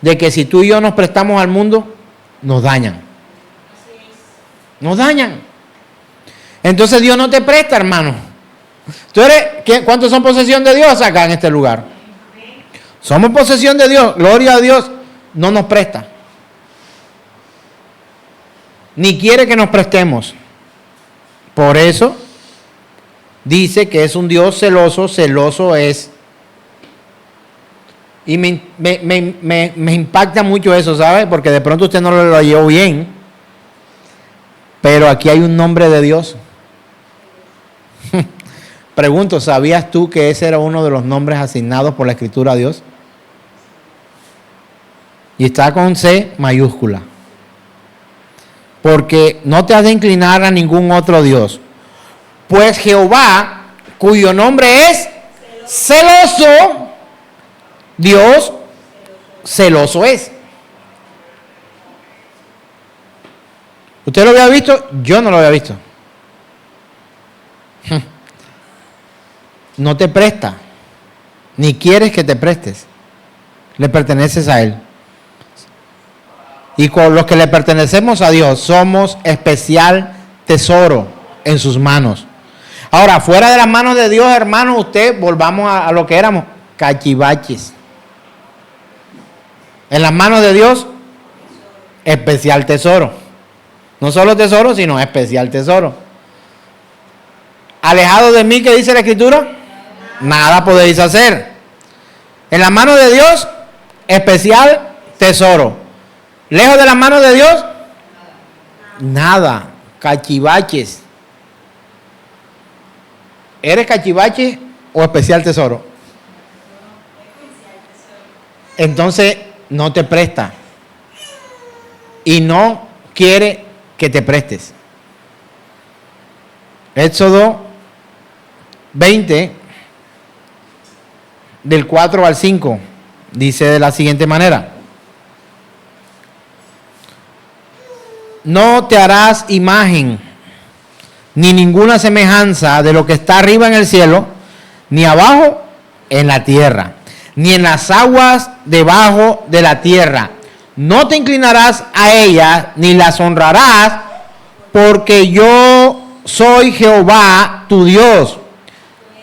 de que si tú y yo nos prestamos al mundo, nos dañan. Nos dañan. Entonces Dios no te presta, hermano. ¿Cuántos son posesión de Dios acá en este lugar? Somos posesión de Dios. Gloria a Dios. No nos presta. Ni quiere que nos prestemos. Por eso dice que es un Dios celoso. Celoso es. Y me impacta mucho eso, ¿sabe? Porque de pronto usted no lo llevó bien. Pero aquí hay un nombre de Dios. Pregunto, ¿sabías tú que ese era uno de los nombres asignados por la Escritura a Dios? Y está con C mayúscula. Porque no te has de inclinar a ningún otro Dios. Pues Jehová, cuyo nombre es celoso, Dios celoso es. ¿Usted lo había visto? Yo no lo había visto. No te presta, ni quieres que te prestes. Le perteneces a Él. Y con los que le pertenecemos a Dios, somos especial tesoro en sus manos. Ahora, fuera de las manos de Dios, hermano, usted, volvamos a lo que éramos, cachivaches. En las manos de Dios, especial tesoro. No solo tesoro, sino especial tesoro. Alejado de mí, ¿qué dice la Escritura? Nada podéis hacer. En las manos de Dios, especial tesoro. Lejos de las manos de Dios, nada. Cachivaches. ¿Eres cachivache o especial tesoro? Entonces no te presta. Y no quiere que te prestes. Éxodo 20, del 4 al 5, dice de la siguiente manera: no te harás imagen ni ninguna semejanza de lo que está arriba en el cielo, ni abajo en la tierra, ni en las aguas debajo de la tierra. No te inclinarás a ellas, ni las honrarás, porque yo soy Jehová tu Dios,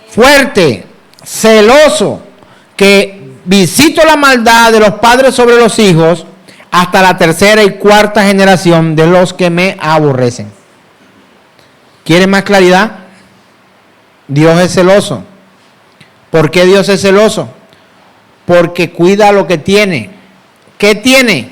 fuerte, celoso, que visito la maldad de los padres sobre los hijos, hasta la tercera y cuarta generación de los que me aborrecen. ¿Quieren más claridad? Dios es celoso. ¿Por qué Dios es celoso? Porque cuida lo que tiene. ¿Qué tiene?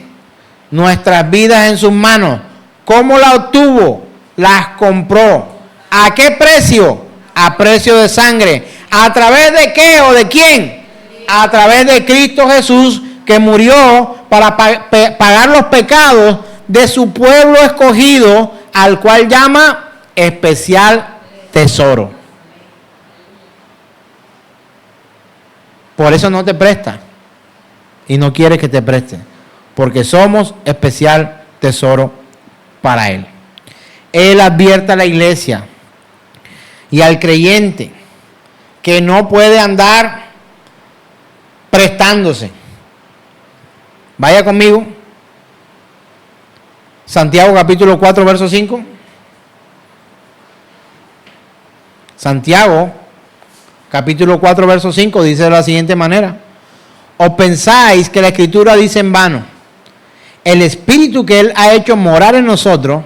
Nuestras vidas en sus manos. ¿Cómo la obtuvo? Las compró. ¿A qué precio? A precio de sangre. ¿A través de qué o de quién? A través de Cristo Jesús, que murió para pagar los pecados de su pueblo escogido, al cual llama especial tesoro. Por eso no te presta y no quiere que te preste, porque somos especial tesoro para Él. Él advierte a la iglesia y al creyente que no puede andar prestándose. Vaya conmigo. Santiago capítulo 4, verso 5. Santiago capítulo 4, verso 5 dice de la siguiente manera: ¿o pensáis que la Escritura dice en vano? El Espíritu que Él ha hecho morar en nosotros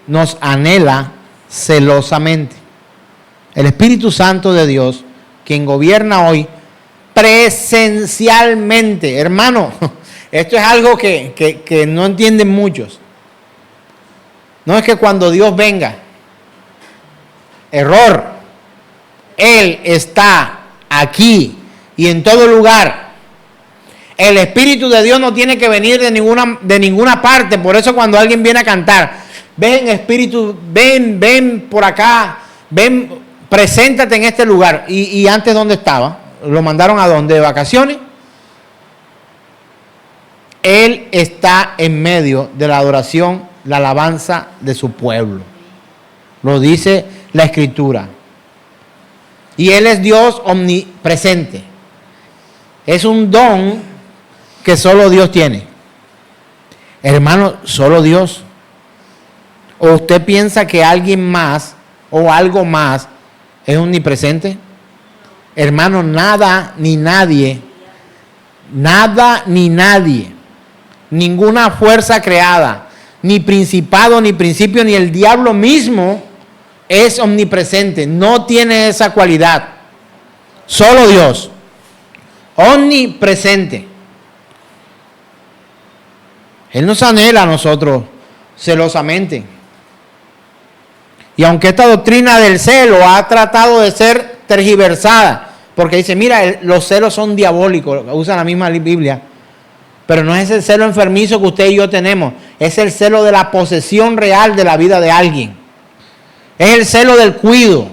nos anhela celosamente. El Espíritu Santo de Dios, quien gobierna hoy presencialmente. Hermano, esto es algo que no entienden muchos. No es que cuando Dios venga, error, Él está aquí y en todo lugar. El Espíritu de Dios no tiene que venir de ninguna parte. Por eso cuando alguien viene a cantar, ven Espíritu, ven por acá, ven, preséntate en este lugar. Y antes, ¿dónde estaba? ¿Lo mandaron a dónde? ¿De vacaciones? Él está en medio de la adoración, la alabanza de su pueblo. Lo dice la Escritura. Y Él es Dios omnipresente. Es un don que solo Dios tiene. Hermano, solo Dios. ¿O usted piensa que alguien más o algo más es omnipresente? Hermano, nada ni nadie, ninguna fuerza creada, ni principado, ni principio, ni el diablo mismo es omnipresente. No tiene esa cualidad. Solo Dios. Omnipresente. Él nos anhela a nosotros celosamente. Y aunque esta doctrina del celo ha tratado de ser tergiversada, porque dice, mira, los celos son diabólicos, usa la misma Biblia, pero no es el celo enfermizo que usted y yo tenemos, es el celo de la posesión real de la vida de alguien, es el celo del cuidado,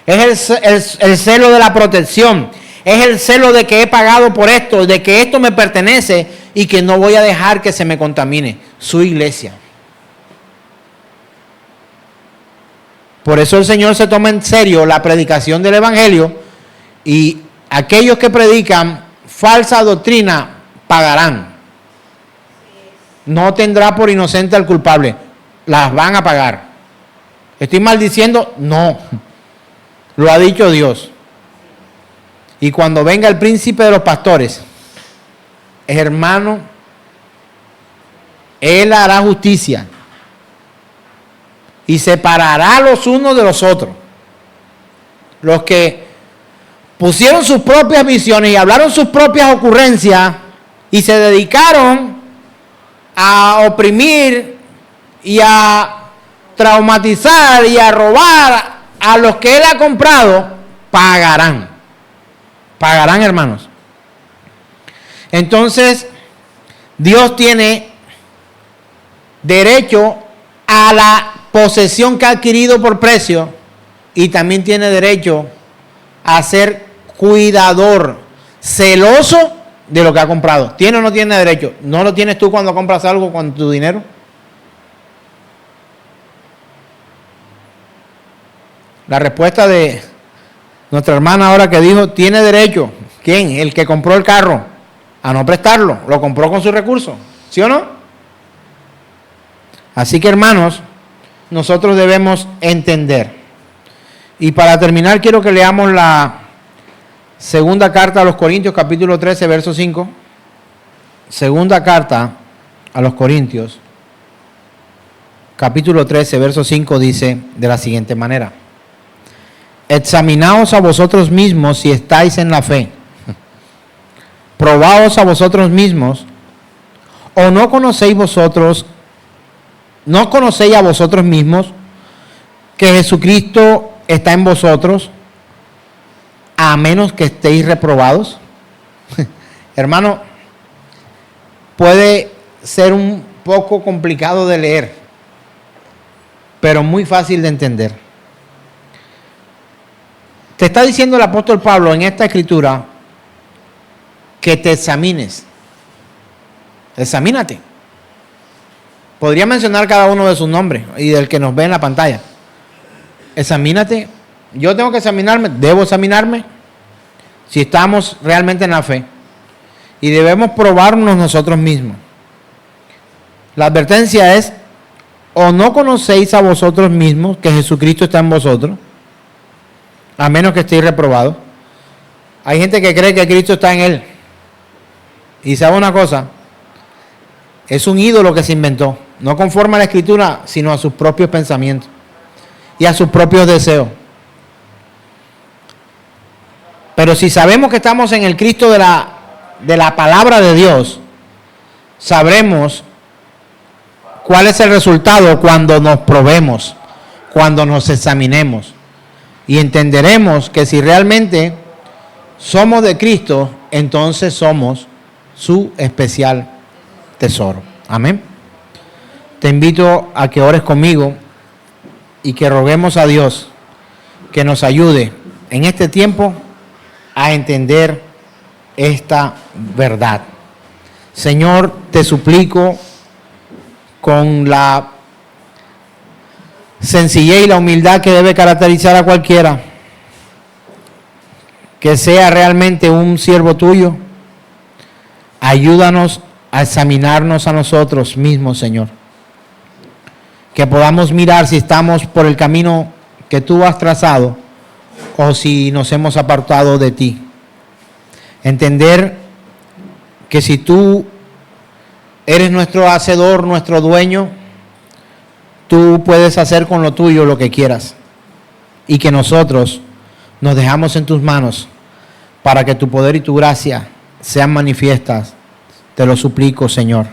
es el celo de la protección, es el celo de que he pagado por esto, de que esto me pertenece y que no voy a dejar que se me contamine, su iglesia. Por eso el Señor se toma en serio la predicación del Evangelio, y aquellos que predican falsa doctrina pagarán. No tendrá por inocente al culpable, las van a pagar. ¿Estoy maldiciendo? No, lo ha dicho Dios. Y cuando venga el príncipe de los pastores, hermano, él hará justicia y separará los unos de los otros. Los que pusieron sus propias visiones y hablaron sus propias ocurrencias y se dedicaron a oprimir y a traumatizar y a robar a los que él ha comprado, pagarán. Pagarán, hermanos. Entonces, Dios tiene derecho a la posesión que ha adquirido por precio, y también tiene derecho a ser cuidador, celoso de lo que ha comprado. ¿Tiene o no tiene derecho? ¿No lo tienes tú cuando compras algo con tu dinero? La respuesta de nuestra hermana ahora que dijo, tiene derecho. ¿Quién? El que compró el carro, a no prestarlo. Lo compró con sus recursos. ¿Sí o no? Así que, hermanos, nosotros debemos entender. Y para terminar, quiero que leamos la segunda carta a los Corintios, capítulo 13, verso 5. Segunda carta a los Corintios, capítulo 13, verso 5, dice de la siguiente manera: examinaos a vosotros mismos si estáis en la fe. Probaos a vosotros mismos, o no conocéis a vosotros mismos que Jesucristo está en vosotros, a menos que estéis reprobados. Hermano, puede ser un poco complicado de leer, pero muy fácil de entender. Te está diciendo el apóstol Pablo en esta escritura que te examines. Examínate. Podría mencionar cada uno de sus nombres y del que nos ve en la pantalla. Examínate. Yo tengo que examinarme, debo examinarme si estamos realmente en la fe. Y debemos probarnos nosotros mismos. La advertencia es: o no conocéis a vosotros mismos que Jesucristo está en vosotros, a menos que estéis reprobados. Hay gente que cree que Cristo está en él. Y sabe una cosa, es un ídolo que se inventó, no conforme a la Escritura, sino a sus propios pensamientos y a sus propios deseos. Pero si sabemos que estamos en el Cristo de la palabra de Dios, sabremos cuál es el resultado cuando nos probemos, cuando nos examinemos. Y entenderemos que si realmente somos de Cristo, entonces somos su especial tesoro. Amén. Te invito a que ores conmigo y que roguemos a Dios que nos ayude en este tiempo a entender esta verdad. Señor, te suplico con la sencillez y la humildad que debe caracterizar a cualquiera, que sea realmente un siervo tuyo. Ayúdanos a examinarnos a nosotros mismos, Señor. Que podamos mirar si estamos por el camino que tú has trazado o si nos hemos apartado de ti. Entender que si tú eres nuestro hacedor, nuestro dueño, tú puedes hacer con lo tuyo lo que quieras. Y que nosotros nos dejamos en tus manos para que tu poder y tu gracia sean manifiestas. Te lo suplico, Señor.